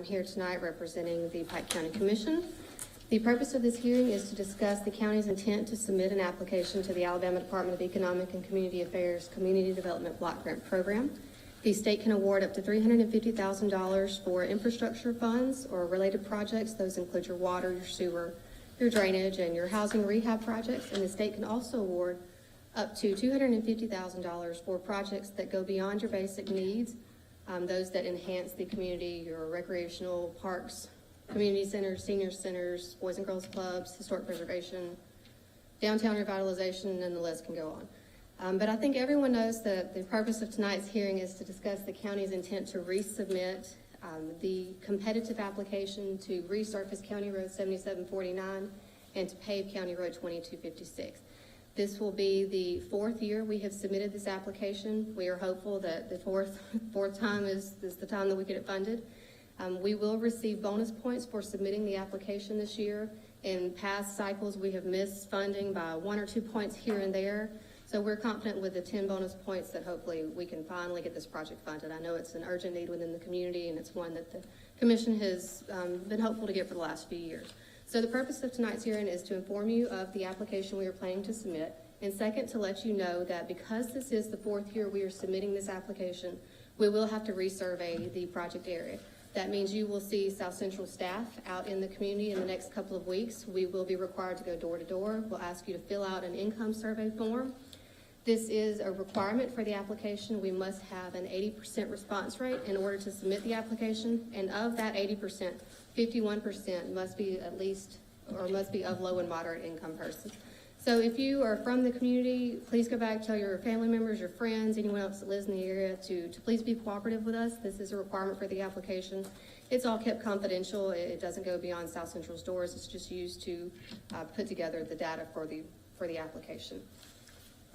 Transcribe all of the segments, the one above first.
I'm here tonight representing the Pike County Commission. The purpose of this hearing is to discuss the county's intent to submit an application to the Alabama Department of Economic and Community Affairs Community Development Block Grant Program. The state can award up to $350,000 for infrastructure funds or related projects. Those include your water, your sewer, your drainage, and your housing rehab projects. And the state can also award up to $250,000 for projects that go beyond your basic needs, those that enhance the community, your recreational parks, community centers, senior centers, boys and girls clubs, historic preservation, downtown revitalization, and the list can go on. But I think everyone knows that the purpose of tonight's hearing is to discuss the county's intent to resubmit the competitive application to resurface County Road 7749 and to pave County Road 2256. This will be the fourth year we have submitted this application. We are hopeful that the fourth time is the time that we get it funded. We will receive bonus points for submitting the application this year. In past cycles, we have missed funding by 1 or 2 points here and there. So we're confident with the 10 bonus points that hopefully we can finally get this project funded. I know it's an urgent need within the community, and it's one that the Commission has been hopeful to get for the last few years. So the purpose of tonight's hearing is to inform you of the application we are planning to submit, and second, to let you know that because this is the fourth year we are submitting this application, we will have to resurvey the project area. That means you will see South Central staff out in the community in the next couple of weeks. We will be required to go door to door. We'll ask you to fill out an income survey form. This is a requirement for the application. We must have an 80% response rate in order to submit the application. And of that 80%, 51% must be at least, or must be of low and moderate income persons. So if you are from the community, please go back, tell your family members, your friends, anyone else that lives in the area to please be cooperative with us. This is a requirement for the application. It's all kept confidential. It doesn't go beyond South Central's doors. It's just used to put together the data for the application.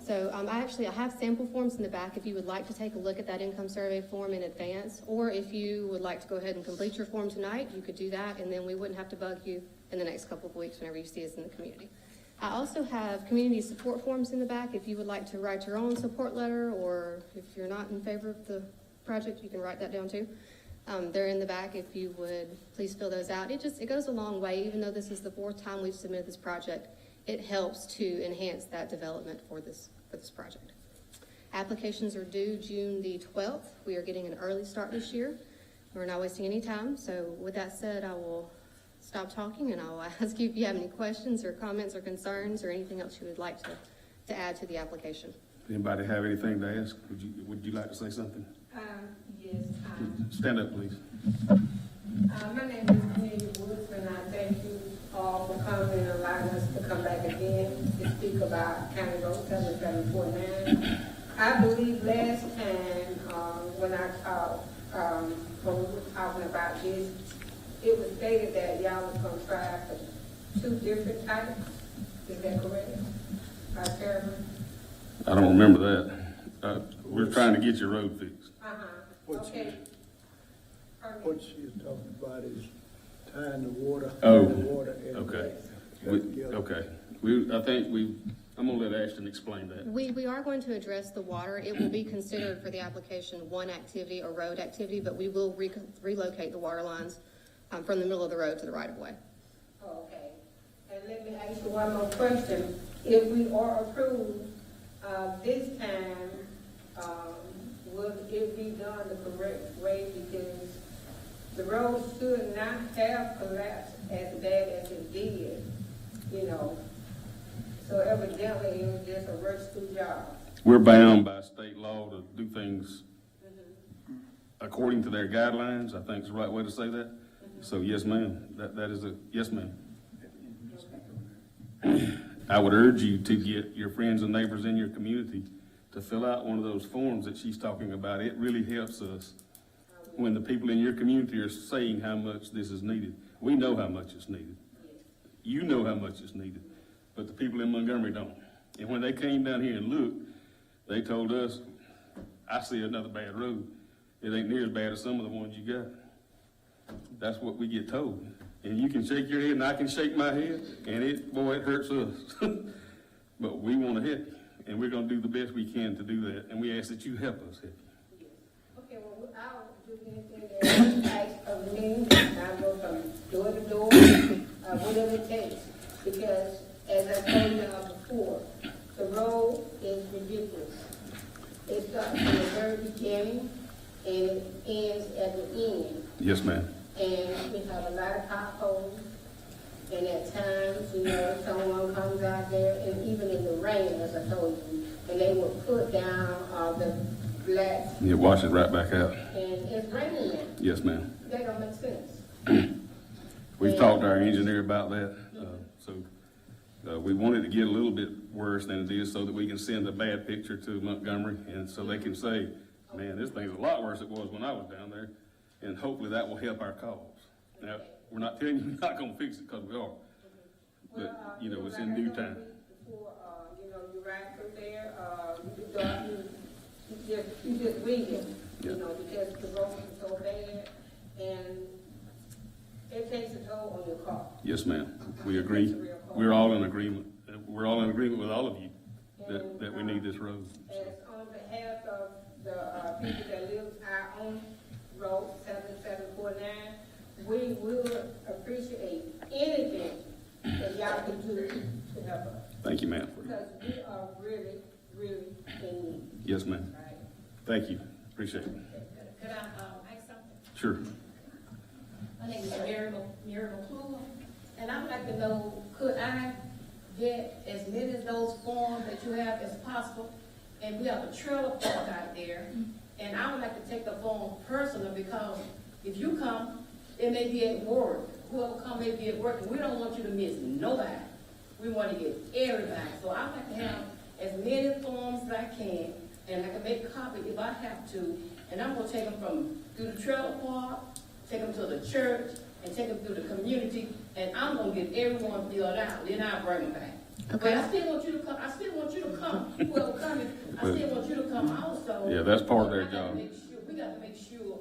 So I have sample forms in the back if you would like to take a look at that income survey form in advance, or if you would like to go ahead and complete your form tonight, you could do that, and then we wouldn't have to bug you in the next couple of weeks whenever you see us in the community. I also have community support forms in the back if you would like to write your own support letter, or if you're not in favor of the project, you can write that down too. They're in the back if you would please fill those out. It goes a long way. Even though this is the fourth time we've submitted this project, it helps to enhance that development for this project. Applications are due June the 12th. We are getting an early start this year. We're not wasting any time. So with that said, I will stop talking and I'll ask you if you have any questions or comments or concerns or anything else you would like to add to the application. Anybody have anything to ask? Would you like to say something? Yes. Stand up, please. My name is Amelia Woods, and I thank you all for coming and allowing us to come back again to speak about County Road 7749. I believe last time when I talked, when we were talking about this, it was stated that y'all was going to try for 2 different types. Is that correct? Chairman? I don't remember that. We're trying to get your road fixed. Okay. What she's talking about is tying the water. Oh, the water and okay. together. I'm gonna let Ashton explain that. We are going to address the water. It will be considered for the application one activity, a road activity, but we will relocate the water lines from the middle of the road to the right of way. Okay. And let me ask you one more question. If we are approved this time, will it be done the correct way? Because the road should not have collapsed as bad as it did, So evidently, it was just a rush through job. We're bound by state law to do things according to their guidelines. I think is the right way to say that. So yes, ma'am. That is a yes, ma'am. I would urge you to get your friends and neighbors in your community to fill out one of those forms that she's talking about. It really helps us when the people in your community are saying how much this is needed. We know how much it's needed. You know how much it's needed, but the people in Montgomery don't. And when they came down here and looked, they told us, I see another bad road. It ain't near as bad as some of the ones you got. That's what we get told. And you can shake your head and I can shake my head, and it hurts us. But we want to help you, and we're going to do the best we can to do that. And we ask that you help us help you. Okay, well, I'll do anything that you ask of me. door to door, whatever it takes. Because, as I told y'all before, the road is ridiculous. It starts from the very beginning and it ends at the end. Yes, ma'am. And we have a lot of potholes. And at times, you know, someone comes out there, and even in the rain, as I told you, and they will put down the black, It washes right back out. and it's raining now. Yes, ma'am. That don't make sense. We've talked to our engineer about that, we wanted to get a little bit worse than it is so that we can send a bad picture to Montgomery and so they can say, man, this thing's a lot worse than it was when I was down there. And hopefully that will help our cause. Now, we're not telling you we're not gonna fix it because we are. But, you know, it's in due time. Before, you know, you ride through there, you just read it, you Yeah. know, because the road is so bad, and it takes a toll on your car. Yes, ma'am. We agree. We're all in agreement. We're all in agreement with all of you that we need this road. As on behalf of the people that live our own road, 7749, we will appreciate anything that y'all can do to help us. Thank you, ma'am. Because we are really, really in need. Yes, ma'am. Right? Thank you. Appreciate it. Could I ask something? Sure. My name is Mary McClure, and I would like to know, could I get as many of those forms that you have as possible? And we have a trailer park out there, and I would like to take the form personal because if you come, it may be at work. Whoever come may be at work, and we don't want you to miss nobody. We want to get everybody. So I'd like to have as many forms as I can, and I can make a copy if I have to, and I'm gonna take them through the trailer park, take them to the church, and take them through the community, and I'm gonna get everyone filled out, then I'll bring them back. Okay. But I still want you to come, whoever comes, I still want you to come also. Yeah, that's part of their I gotta job. make sure- We got to make sure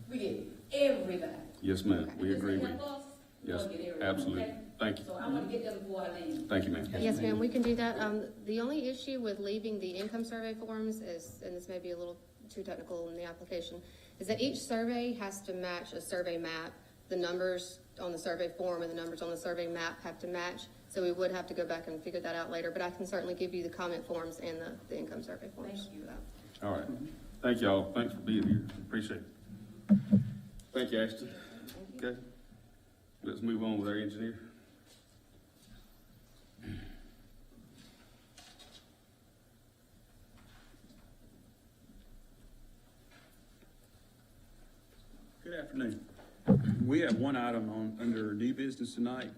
we get everybody. Yes, ma'am. We agree with you. Help us, we Yes, wanna get everybody, absolutely. okay? Thank you. So I want to get them before I leave. Thank you, ma'am. Yes, ma'am, we can do that. The only issue with leaving the income survey forms is, and this may be a little too technical in the application, is that each survey has to match a survey map. The numbers on the survey form and the numbers on the survey map have to match. So we would have to go back and figure that out later, but I can certainly give you the comment forms and the income survey forms. Thank you. All right. Thank y'all. Thanks for being here. Appreciate it. Thank you, Ashton. Okay. Let's move on with our engineer. Good afternoon. We have one item under new business tonight,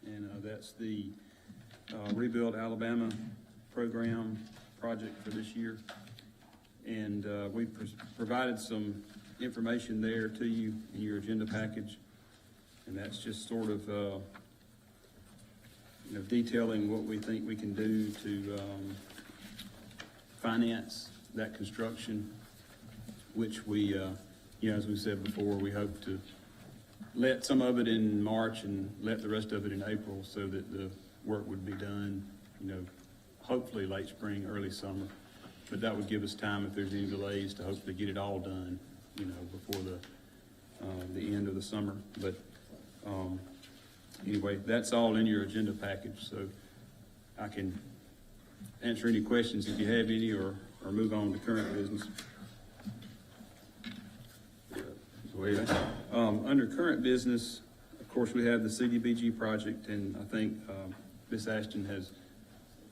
and that's the Rebuild Alabama program project for this year. And we provided some information there to you in your agenda package, and that's just sort of detailing what we think we can do to finance that construction, which we, as we said before, we hope to let some of it in March and let the rest of it in April so that the work would be done, hopefully late spring, early summer. But that would give us time if there's any delays to hopefully get it all done, before the end of the summer. But anyway, that's all in your agenda package, so I can answer any questions if you have any, or move on to current business. Under current business, of course, we have the CDBG project, and I think Ms. Ashton has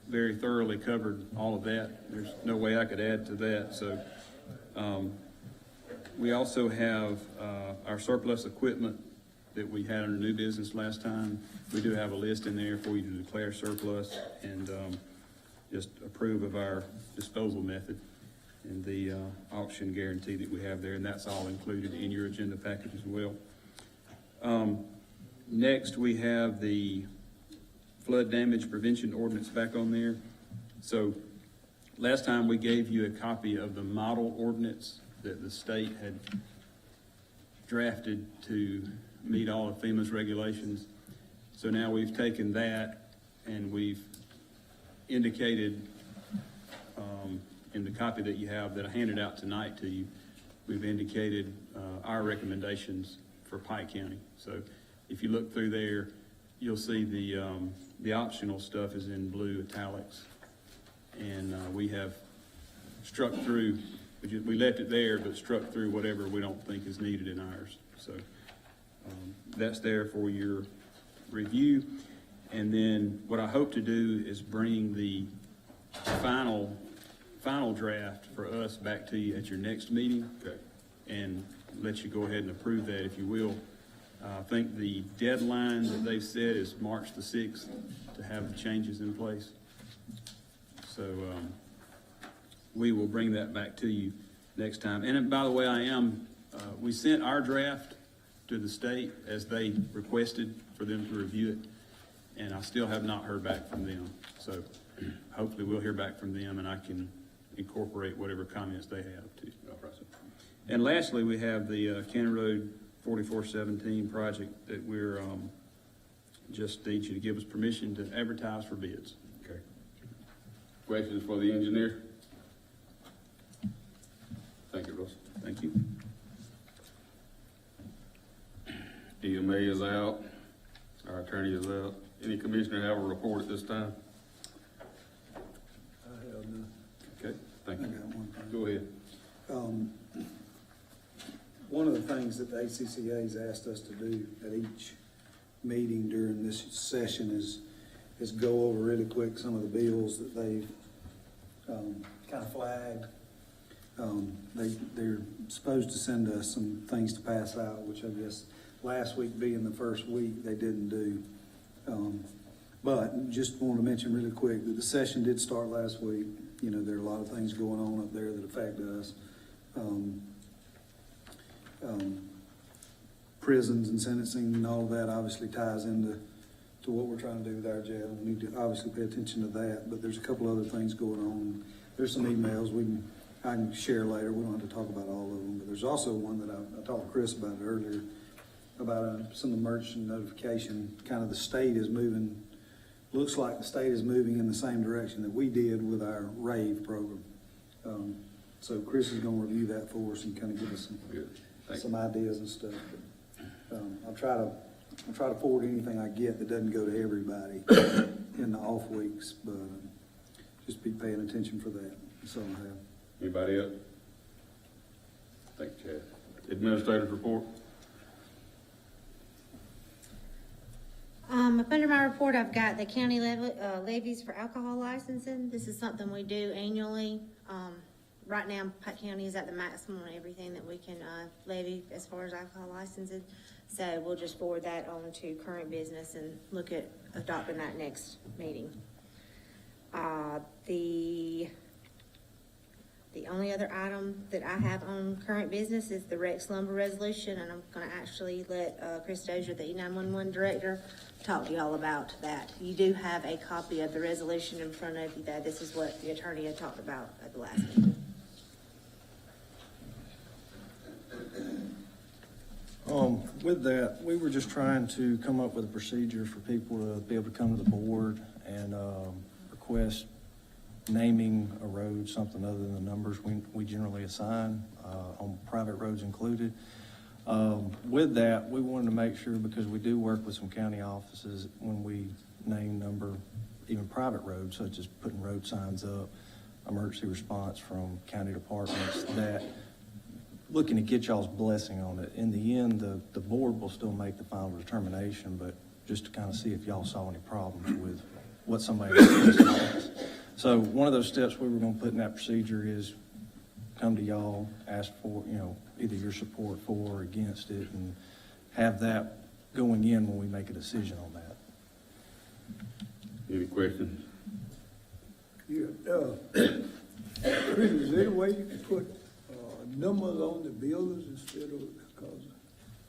very thoroughly covered all of that. There's no way I could add to that. So we also have our surplus equipment that we had under new business last time. We do have a list in there for you to declare surplus and just approve of our disposal method and the auction guarantee that we have there, and that's all included in your agenda package as well. Next, we have the flood damage prevention ordinance back on there. So last time we gave you a copy of the model ordinance that the state had drafted to meet all of FEMA's regulations. So now we've taken that and we've indicated in the copy that you have that I handed out tonight to you, we've indicated our recommendations for Pike County. So if you look through there, you'll see the optional stuff is in blue italics. And we have struck through, we left it there, but struck through whatever we don't think is needed in ours. So that's there for your review. And then what I hope to do is bring the final draft for us back to you at your next meeting. Okay. And let you go ahead and approve that if you will. I think the deadline that they've set is March the 6th to have the changes in place. So we will bring that back to you next time. And by the way, we sent our draft to the state as they requested for them to review it. And I still have not heard back from them. So hopefully we'll hear back from them and I can incorporate whatever comments they have too. And lastly, we have the County Road 4417 project that we're, just need you to give us permission to advertise for bids. Okay. Questions for the engineer? Thank you, Russell. Thank you. EMA is out. Our attorney is out. Any commissioner have a report at this time? I have none. Okay, thank I you. got one thing. Go ahead. One of the things that the ACCA has asked us to do at each meeting during this session is go over really quick some of the bills that they've kind of flagged. They're supposed to send us some things to pass out, which I guess last week being the first week, they didn't do. But just want to mention really quick that the session did start last week. You know, there are a lot of things going on up there that affect us. Prisons and sentencing and all of that obviously ties into what we're trying to do with our jail. We need to obviously pay attention to that, but there's a couple other things going on. There's some emails I can share later. We don't have to talk about all of them, but there's also one that I talked to Chris about earlier about some emergency notification. Kind of the state is moving, looks like the state is moving in the same direction that we did with our RAVE program. So Chris is going to review that for us and kind of give us some ideas and stuff. But, I'll try to forward anything I get that doesn't go to everybody in the off weeks, but just be paying attention for that. That's all I have. Anybody else? Thank you, Chad. Administrator's report? Up under my report, I've got the county levies for alcohol licensing. This is something we do annually. Right now, Pike County is at the maximum on everything that we can levy as far as alcohol licensing. So we'll just forward that on to current business and look at adopting that next meeting. The only other item that I have on current business is the Rex lumber resolution, and I'm gonna actually let Chris Dozier, the E911 director, talk to y'all about that. You do have a copy of the resolution in front of you, that this is what the attorney had talked about at the last meeting. With that, we were just trying to come up with a procedure for people to be able to come to the board and request naming a road, something other than the numbers we generally assign, on private roads included. With that, we wanted to make sure, because we do work with some county offices when we name number even private roads, such as putting road signs up, emergency response from county departments, that looking to get y'all's blessing on it. In the end, the board will still make the final determination, but just to kind of see if y'all saw any problems with what somebody was. So one of those steps we were going to put in that procedure is come to y'all, ask for, either your support for or against it, and have that going in when we make a decision on that. Any questions? Yeah, Chris, is there any way you can put numbers on the buildings instead of, because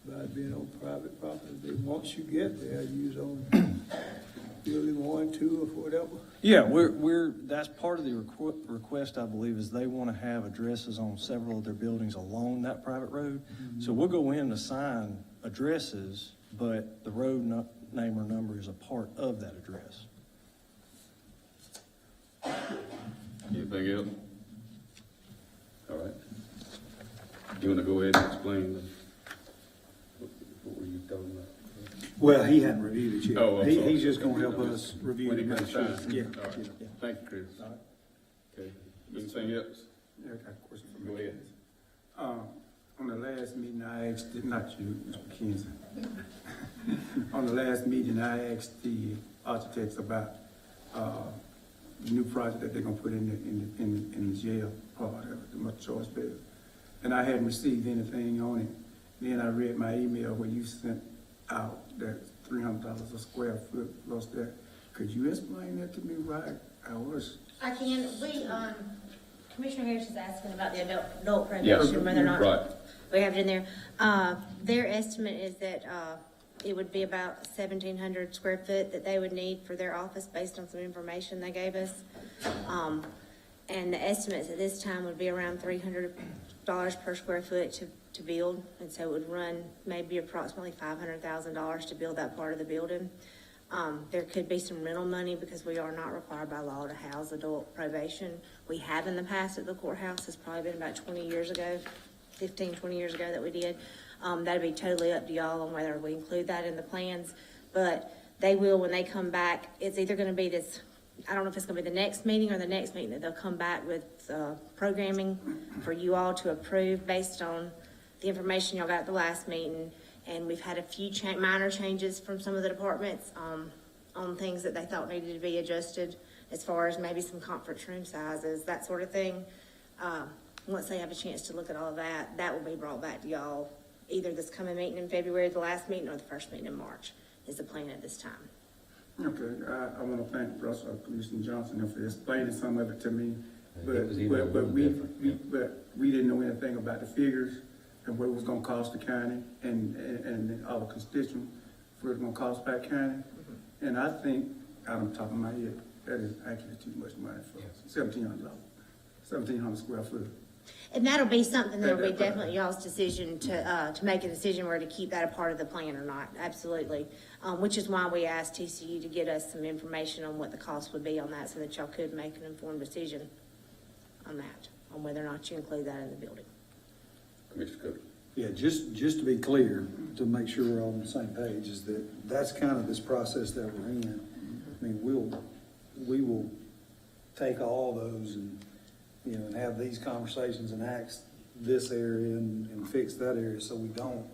by being on private property, once you get there, use on building 1, 2, or whatever? Yeah, that's part of the request, I believe, is they want to have addresses on several of their buildings along that private road. Mm-hmm. So we'll go in and assign addresses, but the road name or number is a part of that address. Anything else? All right. You want to go ahead and explain what were you talking about? Well, he hadn't reviewed it yet. Oh, I'm sorry. He's just gonna help us review When it it and comes make sure. time. Yeah, All right. yeah. Thank you, Chris. Okay, anything else? Yeah, I got a question for Go you. ahead. On the last meeting, I asked, not you, Mr. McKenzie. On the last meeting, I asked the architects about, the new project that they're gonna put in the jail part of it, the choice bill. And I hadn't received anything on it. Then I read my email where you sent out that $300 a square foot plus that. Could you explain that to me right? I can, Commissioner Harris is asking about the adult Yes, probation, whether or not. right. We have it in there. Their estimate is that, it would be about 1,700 square foot that they would need for their office based on some information they gave us. And the estimates at this time would be around $300 per square foot to build. And so it would run maybe approximately $500,000 to build that part of the building. There could be some rental money because we are not required by law to house adult probation. We have in the past at the courthouse. It's probably been about 20 years ago, 15, 20 years ago that we did. That'd be totally up to y'all on whether we include that in the plans. But they will, when they come back, it's either gonna be this, I don't know if it's gonna be the next meeting or the next meeting that they'll come back with, programming for you all to approve based on the information y'all got at the last meeting. And we've had a few minor changes from some of the departments, on things that they thought needed to be adjusted as far as maybe some conference room sizes, that sort of thing. Once they have a chance to look at all of that, that will be brought back to y'all either this coming meeting in February, the last meeting, or the first meeting in March is the plan at this time. Okay, I want to thank Russell, Commissioner Johnson, for explaining some of it to me. It was even a little different. But we didn't know anything about the figures and what it was gonna cost the county and our constituents, what it was gonna cost Pike County. And I think, out on top of my head, that is actually too much money for $1,700 square foot. And that'll be something that'll be definitely y'all's decision to make a decision whether to keep that a part of the plan or not, absolutely. Which is why we asked TCU to get us some information on what the cost would be on that so that y'all could make an informed decision on that, on whether or not you include that in the building. Commissioner Cook. Yeah, just to be clear, to make sure we're all on the same page, is that that's kind of this process that we're in. I mean, we will take all those and, you know, and have these conversations and axe this area and fix that area so we don't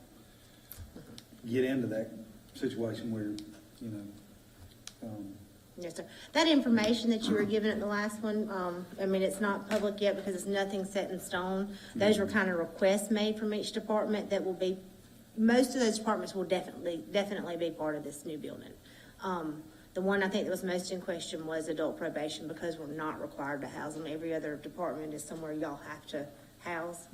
get into that situation where, you know, Yes, sir. That information that you were given at the last one, I mean, it's not public yet because it's nothing set in stone. Those were kind of requests made from each department that will be, most of those departments will definitely be part of this new building. The one I think that was most in question was adult probation because we're not required to house them. Every other department is somewhere y'all have to house.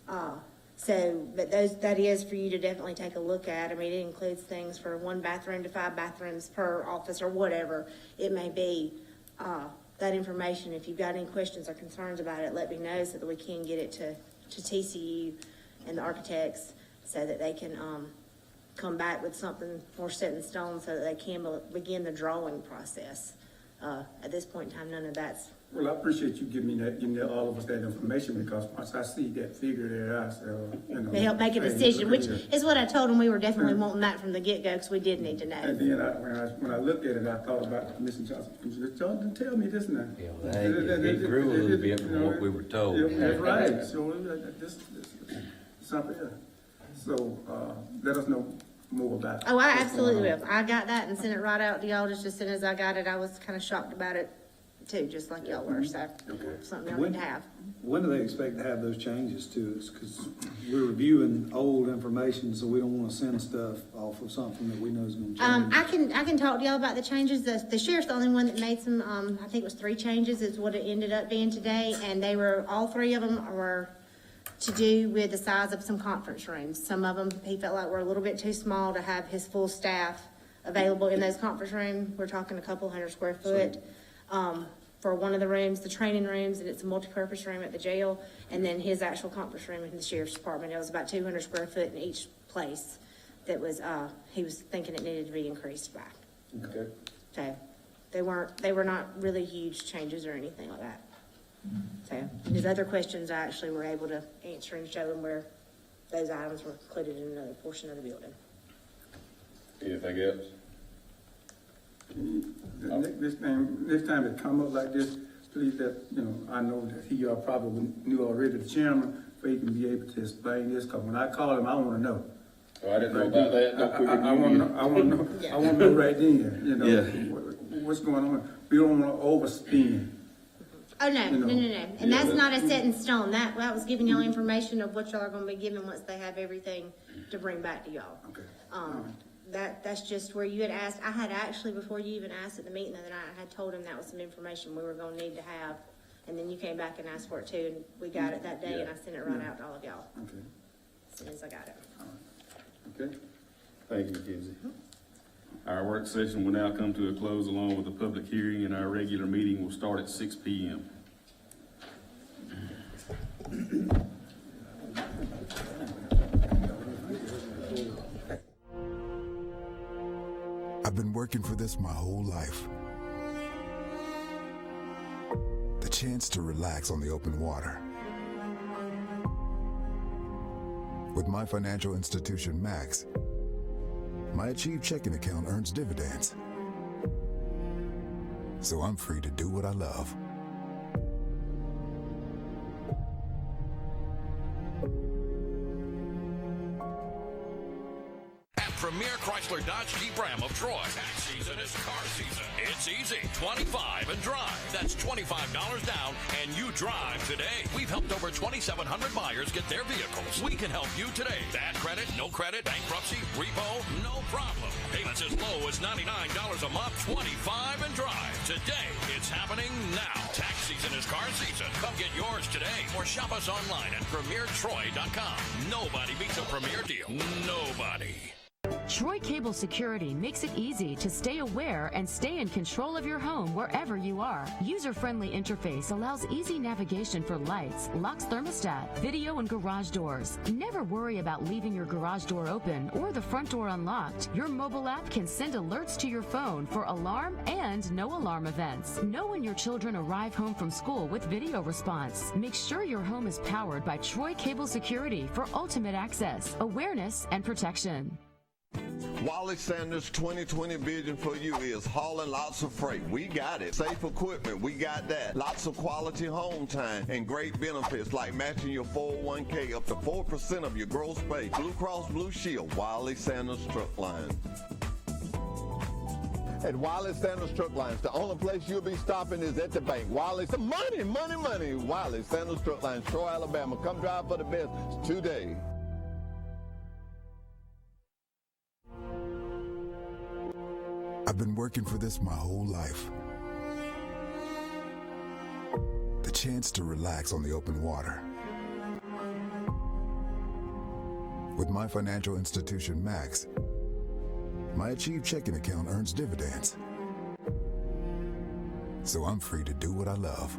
But that is for you to definitely take a look at. I mean, it includes things for 1 bathroom to 5 bathrooms per office or whatever it may be. That information, if you've got any questions or concerns about it, let me know so that we can get it to TCU and the architects so that they can, come back with something more set in stone so that they can begin the drawing process. At this point in time, none of that's. Well, I appreciate you giving all of us that information because once I see that figure there, I say, you know. They help make a decision, which is what I told them we were definitely wanting that from the get-go because we did need to And know. then when I looked at it, I thought about Commissioner Johnson. Commissioner Johnson, tell me this now. Yeah, well, it grew a little bit from what we were told. Yeah, that's right. So this something else. So let us know more about. Oh, I what's absolutely going on. will. I got that and sent it right out to y'all just as soon as I got it. I was kind of shocked about it too, just like y'all were, so something y'all need to have. when do they expect to have those changes to us? Because we're reviewing old information, so we don't want to send stuff off of something that we know is going to change. I can talk to y'all about the changes. The sheriff's the only one that made some, I think it was 3 changes is what it ended up being today. And they were, all 3 of them were to do with the size of some conference rooms. Some of them, he felt like were a little bit too small to have his full staff available in those conference rooms. We're talking a couple 100 square foot. For one of the rooms, the training rooms, and it's a multi-purpose room at the jail, and then his actual conference room in the sheriff's department. It was about 200 square foot in each place that was, he was thinking it needed to be increased by. Okay. So they were not really huge changes or anything like that. So his other questions, I actually were able to answer and show him where those items were included in another portion of the building. Anything else? Next time it come up like this, please let, I know that he probably knew already, the chairman, so he can be able to explain this, because when I call him, I wanna know. Oh, I didn't know about that. No quicker than I you wanna did. know, I wanna know right then, what's going on. We don't wanna overspend. Oh, no. And that's not a set in stone. That was giving y'all Mm-hmm. information of what y'all are gonna be given once they have everything to bring back to y'all. Okay. That's just where you had asked, I had actually, before you even asked at the meeting the other night, I had told him that was some information we were gonna need to have. And then you came back and asked for it too, and we got it that day, and I sent it right out to all of y'all Okay, as soon as I got it. okay. Thank you, Mackenzie. Our work session will now come to a close along with the public hearing, and our regular meeting will start at 6 p.m. I've been working for this my whole life. The chance to relax on the open water. With my financial institution, Max, my Achieve checking account earns dividends. So I'm free to do what I love. Premier Chrysler Dodge Jeep Ram of Troy. Tax season is car season. It's easy. 25 and drive. That's $25 down and you drive today. We've helped over 2,700 buyers get their vehicles. We can help you today. Bad credit, no credit, bankruptcy, repo, no problem. Payments as low as $99 a month. 25 and drive. Today, it's happening now. Tax season is car season. Come get yours today or shop us online at PremierTroy.com. Nobody beats a Premier deal. Nobody. Troy Cable Security makes it easy to stay aware and stay in control of your home wherever you are. User-friendly interface allows easy navigation for lights, locks thermostat, video, and garage doors. Never worry about leaving your garage door open or the front door unlocked. Your mobile app can send alerts to your phone for alarm and no alarm events. Know when your children arrive home from school with video response. Make sure your home is powered by Troy Cable Security for ultimate access, awareness, and protection. Wally Sanders' 2020 vision for you is hauling lots of freight. We got it. Safe equipment, we got that. Lots of quality home time and great benefits like matching your 401k up to 4% of your gross pay. Blue Cross Blue Shield, Wally Sanders Truck Line. At Wally Sanders Truck Lines, the only place you'll be stopping is at the bank. Wally, some money, money, money. Wally Sanders Truck Lines, Troy, Alabama. Come drive for the best today. I've been working for this my whole life. The chance to relax on the open water. With my financial institution, Max, my Achieve checking account earns dividends. So I'm free to do what I love.